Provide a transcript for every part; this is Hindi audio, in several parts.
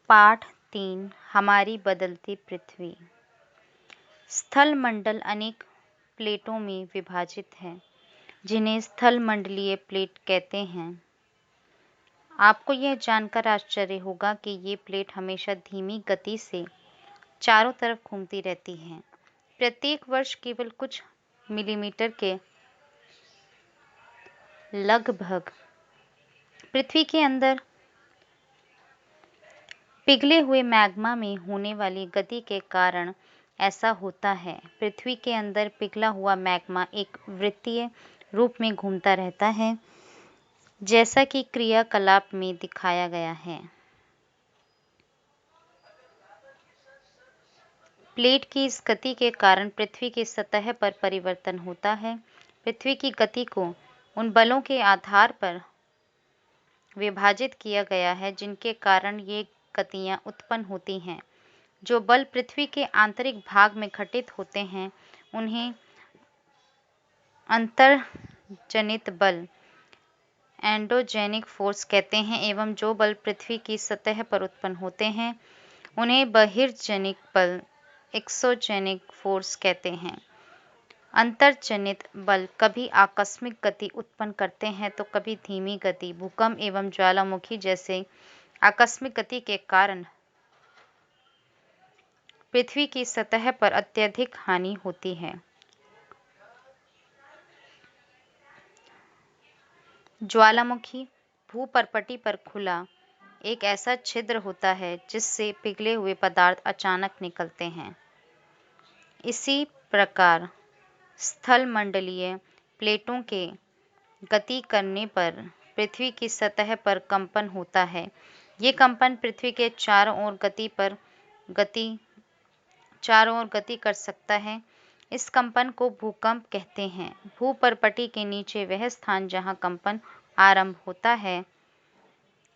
पाठ 3 हमारी बदलती पृथ्वी। स्थल मंडल अनेक प्लेटों में विभाजित है, जिन्हें स्थल मंडलीय प्लेट कहते हैं। आपको यह जानकर आश्चर्य होगा कि ये प्लेट हमेशा धीमी गति से चारों तरफ घूमती रहती हैं। प्रत्येक वर्ष केवल कुछ मिलीमीटर के लगभग पृथ्वी के अंदर पिघले हुए मैग्मा में होने वाली गति के कारण ऐसा होता है। पृथ्वी के अंदर पिघला हुआ मैग्मा एक वृत्तीय रूप में घूमता रहता है, जैसा कि क्रियाकलाप में दिखाया गया है। प्लेट की इस गति के कारण पृथ्वी की सतह पर परिवर्तन होता है। पृथ्वी की गति को उन बलों के आधार पर विभाजित किया गया है जिनके कारण ये गतियां उत्पन्न होती हैं। जो बल पृथ्वी के आंतरिक भाग में घटित होते हैं उन्हें अंतर्जनित बल एंडोजेनिक फोर्स कहते हैं, एवं जो बल पृथ्वी की सतह पर उत्पन्न होते हैं उन्हें बहिर्जनिक बल एक्सोजेनिक फोर्स कहते हैं। अंतर्जनित बल कभी आकस्मिक गति उत्पन्न करते हैं तो कभी धीमी गति। भूकंप एवं ज्वालामुखी जैसे आकस्मिक गति के कारण पृथ्वी की सतह पर अत्यधिक हानि होती है। ज्वालामुखी भूपर्पटी पर खुला एक ऐसा छिद्र होता है जिससे पिघले हुए पदार्थ अचानक निकलते हैं। इसी प्रकार स्थल मंडलीय प्लेटों के गति करने पर पृथ्वी की सतह पर कंपन होता है। ये कंपन पृथ्वी के चारों ओर गति कर सकता है। इस कंपन को भूकंप कहते हैं। भूपर्पटी के नीचे वह स्थान जहां कंपन आरंभ होता है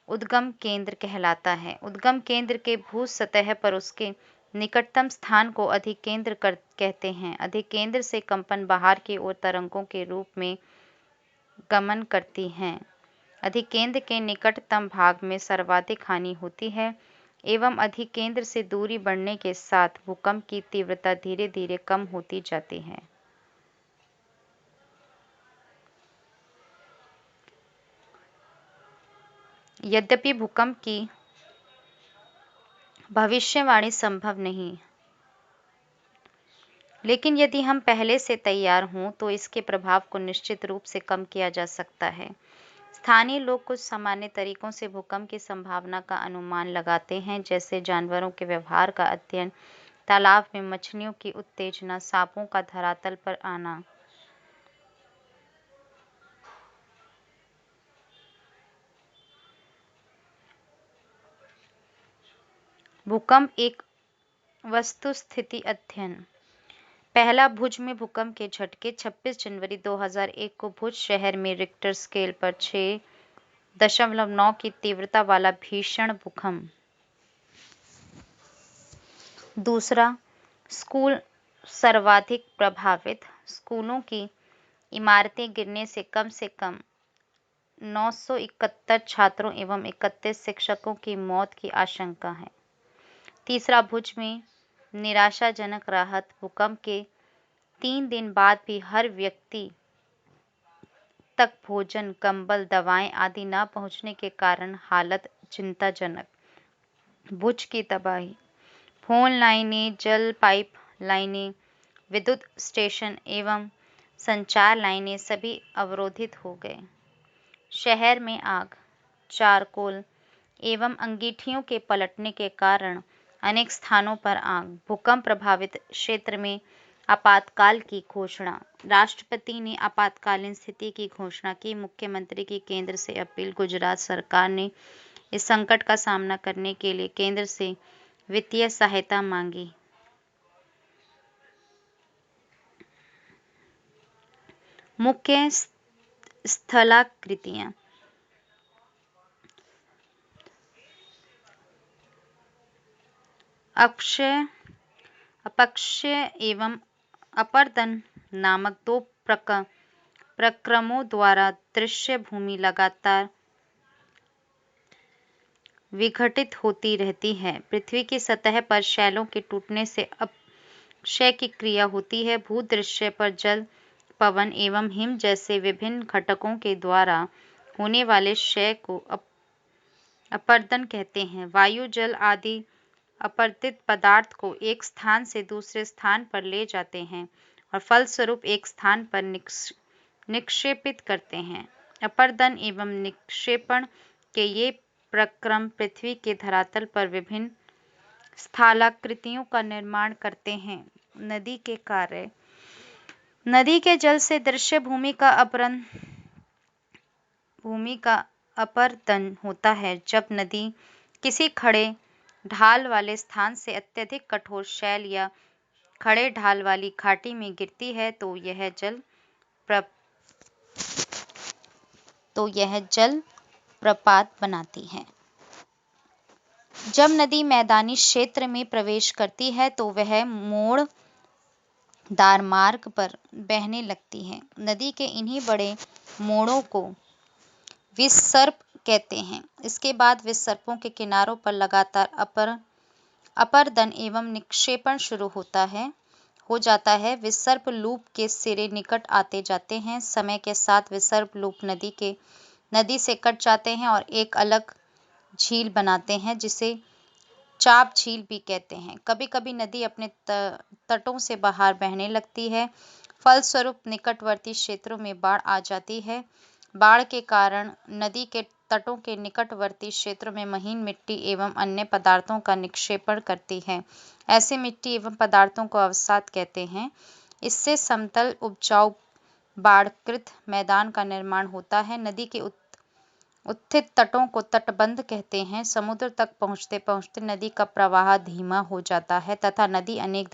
उद्गम केंद्र कहलाता है। उद्गम केंद्र के भू सतह पर उसके निकटतम स्थान को अधिकेंद्र कहते हैं। अधिकेंद्र से कंपन बाहर की ओर तरंगों के रूप में गमन करती हैं। अधिकेंद्र के निकटतम भाग में सर्वाधिक हानि होती है एवं अधिकेंद्र से दूरी बढ़ने के साथ भूकंप की तीव्रता धीरे धीरे कम होती जाती है। यद्यपि भूकंप की भविष्यवाणी संभव नहीं, लेकिन यदि हम पहले से तैयार हों तो इसके प्रभाव को निश्चित रूप से कम किया जा सकता है। स्थानीय लोग कुछ सामान्य तरीकों से भूकंप की संभावना का अनुमान लगाते हैं, जैसे जानवरों के व्यवहार का अध्ययन, तालाब में मछलियों की उत्तेजना, सांपों का धरातल पर आना। भूकंप एक वस्तुस्थिति अध्ययन। पहला भुज में भूकंप के झटके। 26 जनवरी 2001 को भुज शहर में रिक्टर स्केल पर 6.9 की तीव्रता वाला भीषण भूकंप। दूसरा, स्कूल सर्वाधिक प्रभावित। स्कूलों की इमारतें गिरने से कम 971 छात्रों एवं 31 शिक्षकों की मौत की आशंका है। तीसरा, भुज में निराशाजनक राहत। भूकंप के 3 दिन बाद भी हर व्यक्ति तक भोजन, कंबल, दवाएं आदि न पहुंचने के कारण हालत चिंताजनक। भुज की तबाही। फोन लाइनें, जल पाइप लाइनें, विद्युत स्टेशन एवं संचार लाइनें सभी अवरोधित हो गए। शहर में आग, चारकोल एवं अंगीठियों के पलटने के कारण अनेक स्थानों पर आग। भूकंप प्रभावित क्षेत्र में आपातकाल की घोषणा। राष्ट्रपति ने आपातकालीन स्थिति की घोषणा की। मुख्यमंत्री की केंद्र से अपील। गुजरात सरकार ने इस संकट का सामना करने के लिए केंद्र से वित्तीय सहायता मांगी। मुख्य स्थलाकृतियां। अपक्षय एवं अपर्दन नामक 2 प्रक्रमों द्वारा दृश्य भूमि लगातार विघटित होती रहती है। पृथ्वी की सतह पर शैलों के टूटने से अपक्षय की क्रिया होती है। भूदृश्य पर जल, पवन एवं हिम जैसे विभिन्न घटकों के द्वारा होने वाले क्षय को अपरदन कहते हैं। वायु, जल आदि अपरदित पदार्थ को एक स्थान से दूसरे स्थान पर ले जाते हैं और फलस्वरूप एक स्थान पर निक्षेपित करते हैं। अपरदन एवं निक्षेपण के ये प्रक्रम पृथ्वी के धरातल पर विभिन्न स्थलाकृतियों का निर्माण करते हैं। नदी के कार्य। नदी के जल से दृश्य भूमि का अपरदन होता है। जब नदी किसी खड़े ढाल वाले स्थान से अत्यधिक कठोर शैल या खड़े ढाल वाली घाटी में गिरती है तो यह जल प्रपात बनाती है। जब नदी मैदानी क्षेत्र में प्रवेश करती है तो वह मोड़दार मार्ग पर बहने लगती है। नदी के इन्हीं बड़े मोड़ों को विसर्प कहते हैं। इसके बाद विसर्पों के किनारों पर लगातार अपरदन एवं निक्षेपण शुरू हो जाता है। विसर्प लूप के सिरे निकट आते जाते हैं। समय के साथ विसर्प लूप नदी से कट जाते हैं और एक अलग झील बनाते हैं जिसे चाप झील भी कहते हैं। कभी कभी नदी अपने तटों से बाहर बहने लगती है। फलस्वरूप निकटवर्ती क्षेत्रों में बाढ़ आ जाती है। बाढ़ के कारण नदी के तटों के निकटवर्ती क्षेत्रों में महीन मिट्टी एवं अन्य पदार्थों का निक्षेपण करती है। ऐसे मिट्टी एवं पदार्थों को अवसाद कहते हैं। इससे समतल उपजाऊ बाढ़कृत मैदान का निर्माण होता है। नदी के उत्थित तटों को तटबंध कहते हैं। समुद्र तक पहुँचते पहुँचते नदी का प्रवाह धीमा हो जाता है तथा नदी अनेक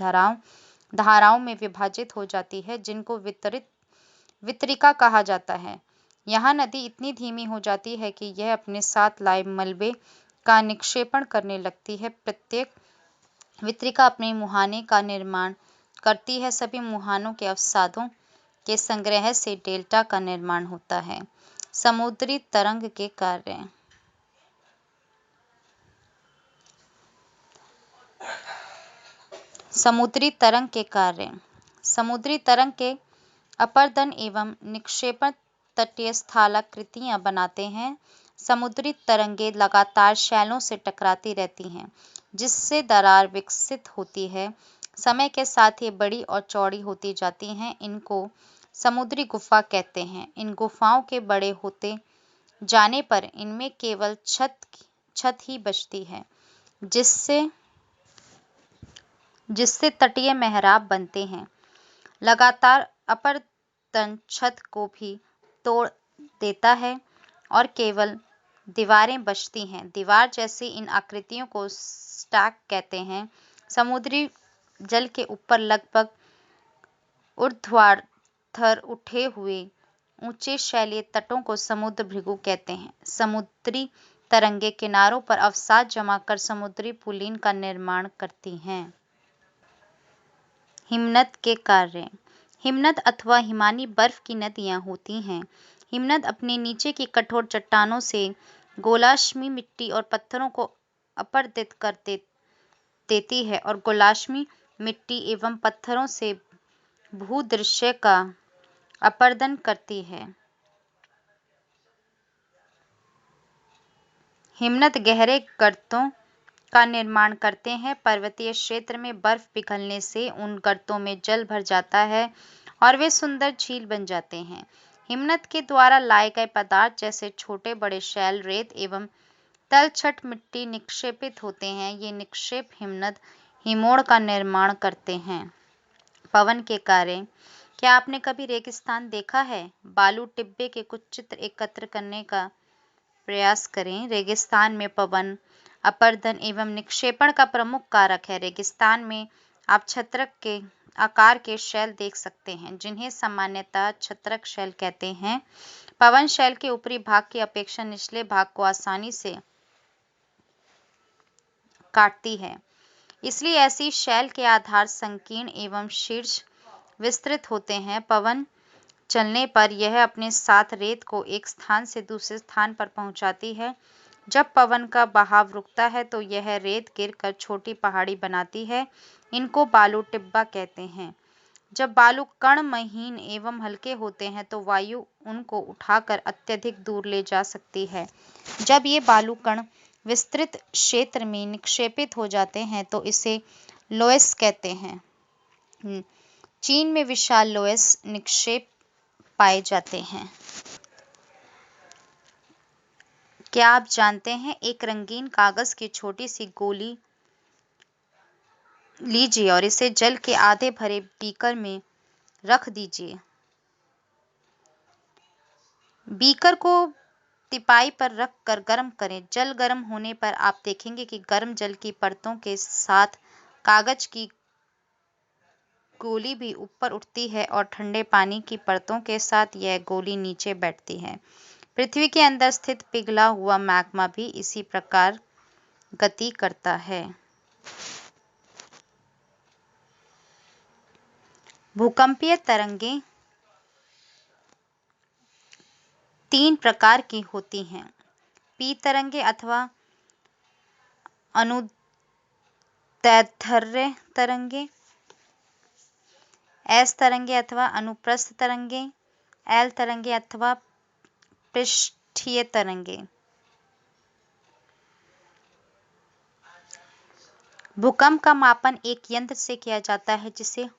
धाराओं में विभाजित हो जाती है जिनको वितरिका कहा जाता है। यहाँ नदी इतनी धीमी हो जाती है कि यह अपने साथ लाए मलबे का निक्षेपण करने लगती है। प्रत्येक वितरिका अपने मुहाने का निर्माण करती है। सभी मुहानों के अवसादों के संग्रह से डेल्टा का निर्माण होता है। समुद्री तरंग के कार्य। समुद्री तरंग के अपरदन एवं निक्षेपण तटीय स्थलाकृतियां बनाते हैं। समुद्री तरंगें लगातार शैलों से टकराती रहती हैं जिससे दरार विकसित होती है। समय के साथ ये बड़ी और चौड़ी होती जाती हैं। इनको समुद्री गुफा कहते हैं। इन गुफाओं के बड़े होते जाने पर इनमें केवल छत ही बचती है जिससे तटीय मेहराब बनते हैं। लगातार अपरदन छत को भी तोड़ देता है और केवल दीवारें बचती हैं। दीवार जैसी इन आकृतियों को स्टैक कहते हैं। समुद्री जल के ऊपर लगभग ऊर्ध्वाधर उठे हुए ऊंचे शैलीय तटों को समुद्र भृगु कहते हैं। समुद्री तरंगे किनारों पर अवसाद जमा कर समुद्री पुलिन का निर्माण करती हैं। हिमनद के कार्य। हिमनद अथवा हिमानी बर्फ की नदियां होती हैं। हिमनद अपने नीचे की कठोर चट्टानों से गोलाश्मी मिट्टी और पत्थरों को अपरदित कर देती है और गोलाश्मी मिट्टी एवं पत्थरों से भूदृश्य का अपरदन करती है। हिमनद गहरे गर्तों का निर्माण करते हैं। पर्वतीय क्षेत्र में बर्फ पिघलने से उन गर्तों में जल भर जाता है और वे सुंदर झील बन जाते हैं। हिमनद के द्वारा लाए गए पदार्थ जैसे छोटे बड़े शैल, रेत एवं तलछट मिट्टी निक्षेपित होते हैं। ये निक्षेप हिमनद हिमोड़ का निर्माण करते हैं। पवन के कार्य। क्या आपने कभी रेगिस्तान देखा है? बालू टिब्बे के कुछ चित्र एकत्र करने का प्रयास करें। रेगिस्तान में पवन, अपरदन एवं निक्षेपण का प्रमुख कारक है। रेगिस्तान में आप छत्रक के आकार के शैल देख सकते हैं जिन्हें सामान्यतः छत्रक शैल कहते हैं। पवन शैल के ऊपरी भाग की अपेक्षा निचले भाग को आसानी से काटती है, इसलिए ऐसी शैल के आधार संकीर्ण एवं शीर्ष विस्तृत होते हैं। पवन चलने पर यह अपने साथ रेत को एक स्थान से दूसरे स्थान पर पहुंचाती है। जब पवन का बहाव रुकता है तो यह रेत गिरकर छोटी पहाड़ी बनाती है। इनको बालू टिब्बा कहते हैं। जब बालू कण महीन एवं हल्के होते हैं तो वायु उनको उठाकर अत्यधिक दूर ले जा सकती है। जब ये बालू कण विस्तृत क्षेत्र में निक्षेपित हो जाते हैं तो इसे लोएस कहते हैं। चीन में विशाल लोएस निक्षेप पाए जाते हैं। क्या आप जानते हैं, एक रंगीन कागज की छोटी सी गोली लीजिए और इसे जल के आधे भरे बीकर में रख दीजिए। बीकर को तिपाई पर रख कर गर्म करें। जल गर्म होने पर आप देखेंगे कि गर्म जल की परतों के साथ कागज की गोली भी ऊपर उठती है और ठंडे पानी की परतों के साथ यह गोली नीचे बैठती है। पृथ्वी के अंदर स्थित पिघला हुआ मैग्मा भी इसी प्रकार गति करता है। भूकंपीय तरंगें 3 प्रकार की होती हैं। पी तरंगे अथवा अनुदैर्ध्य तरंगे, एस तरंगे अथवा अनुप्रस्थ तरंगे, एल तरंगे अथवा पृष्ठीय तरंगे। भूकंप का मापन एक यंत्र से किया जाता है जिसे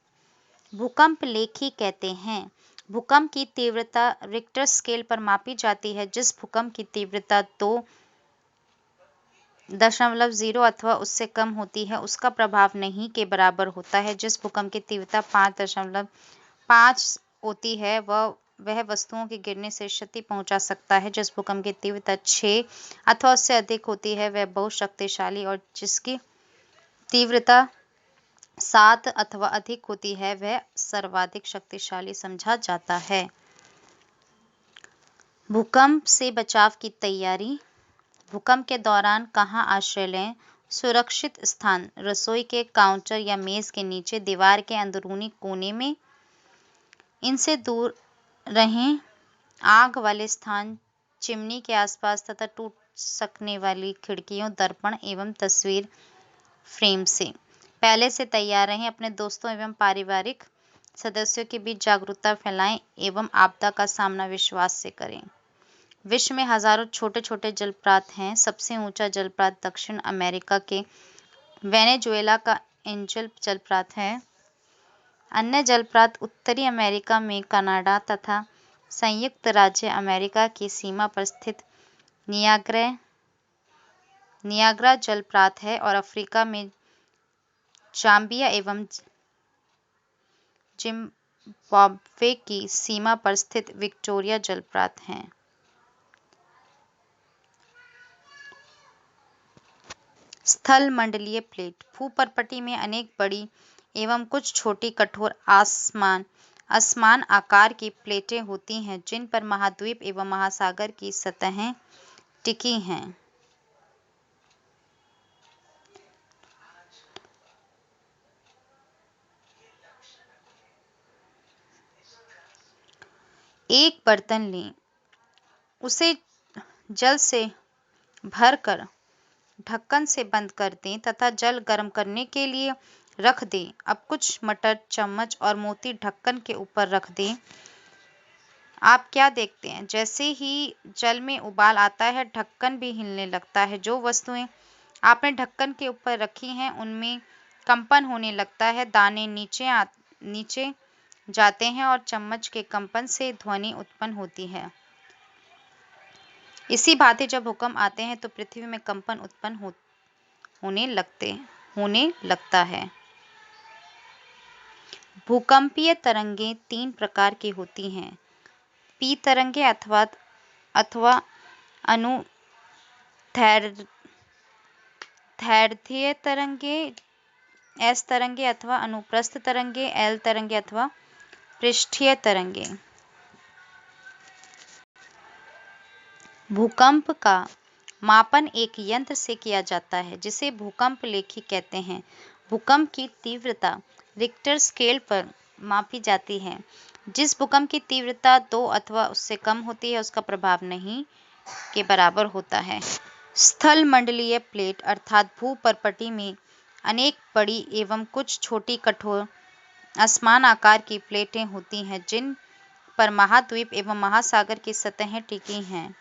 भूकंप लेखी कहते हैं। भूकंप की तीव्रता रिक्टर स्केल पर मापी जाती है। जिस भूकंप की तीव्रता 2.0 अथवा उससे कम होती है उसका प्रभाव नहीं के बराबर होता है। जिस भूकंप की तीव्रता 5.5 होती है वह वस्तुओं के गिरने से क्षति पहुंचा सकता है। जिस भूकंप की तीव्रता 6 अथवा उससे अधिक होती है वह बहुत शक्तिशाली और जिसकी तीव्रता 7 अथवा अधिक होती है वह सर्वाधिक शक्तिशाली समझा जाता है। भूकंप से बचाव की तैयारी। भूकंप के दौरान कहाँ आश्रय लें? सुरक्षित स्थान रसोई के काउंटर या मेज के नीचे, दीवार के अंदरूनी कोने में। इनसे दूर रहें आग वाले स्थान, चिमनी के आसपास तथा टूट सकने वाली खिड़कियों, दर्पण एवं तस्वीर फ्रेम से। पहले से तैयार रहें। अपने दोस्तों एवं पारिवारिक सदस्यों के बीच जागरूकता फैलाएं एवं आपदा का सामना विश्वास से करें। विश्व में हजारों छोटे छोटे जलप्रपात हैं। सबसे ऊंचा जलप्रपात दक्षिण अमेरिका के वेनेजुएला का एंजल जलप्रपात है। अन्य जलप्रपात उत्तरी अमेरिका में कनाडा तथा संयुक्त राज्य अमेरिका की सीमा पर स्थित नियाग्रा जलप्रपात है और अफ्रीका में जाम्बिया एवं जिम्बाब्वे की सीमा पर स्थित विक्टोरिया जलप्रपात है। स्थल मंडलीय प्लेट। भूपर्पटी में अनेक बड़ी एवं कुछ छोटी कठोर असमान आकार की प्लेटें होती हैं जिन पर महाद्वीप एवं महासागर की सतहें टिकी हैं। एक बर्तन लें, उसे जल से भरकर ढक्कन से बंद कर दें तथा जल गर्म करने के लिए रख दें। अब कुछ मटर, चम्मच और मोती ढक्कन के ऊपर रख दें। आप क्या देखते हैं? जैसे ही जल में उबाल आता है ढक्कन भी हिलने लगता है। जो वस्तुएं आपने ढक्कन के ऊपर रखी हैं उनमें कंपन होने लगता है। दाने नीचे जाते हैं और चम्मच के कंपन से ध्वनि उत्पन्न होती है। इसी भांति जब भूकंप आते हैं तो पृथ्वी में कंपन उत्पन्न होने लगता है। भूकंपीय तरंगें 3 प्रकार की होती हैं। पी तरंगे अथवा अनुदैर्ध्य तरंगे, एस तरंगे अथवा अनुप्रस्थ तरंगे, एल तरंगे अथवा पृष्ठीय तरंगे। भूकंप का मापन एक यंत्र से किया जाता है जिसे भूकंप लेखी कहते हैं। भूकंप की तीव्रता रिक्टर स्केल पर मापी जाती है। जिस भूकंप की तीव्रता 2 अथवा उससे कम होती है उसका प्रभाव नहीं के बराबर होता है। स्थल मंडलीय प्लेट अर्थात भूपर्पटी में अनेक बड़ी एवं कुछ छोटी कठोर असमान आकार की प्लेटें होती हैं जिन पर महाद्वीप एवं महासागर की सतहें टिकी हैं।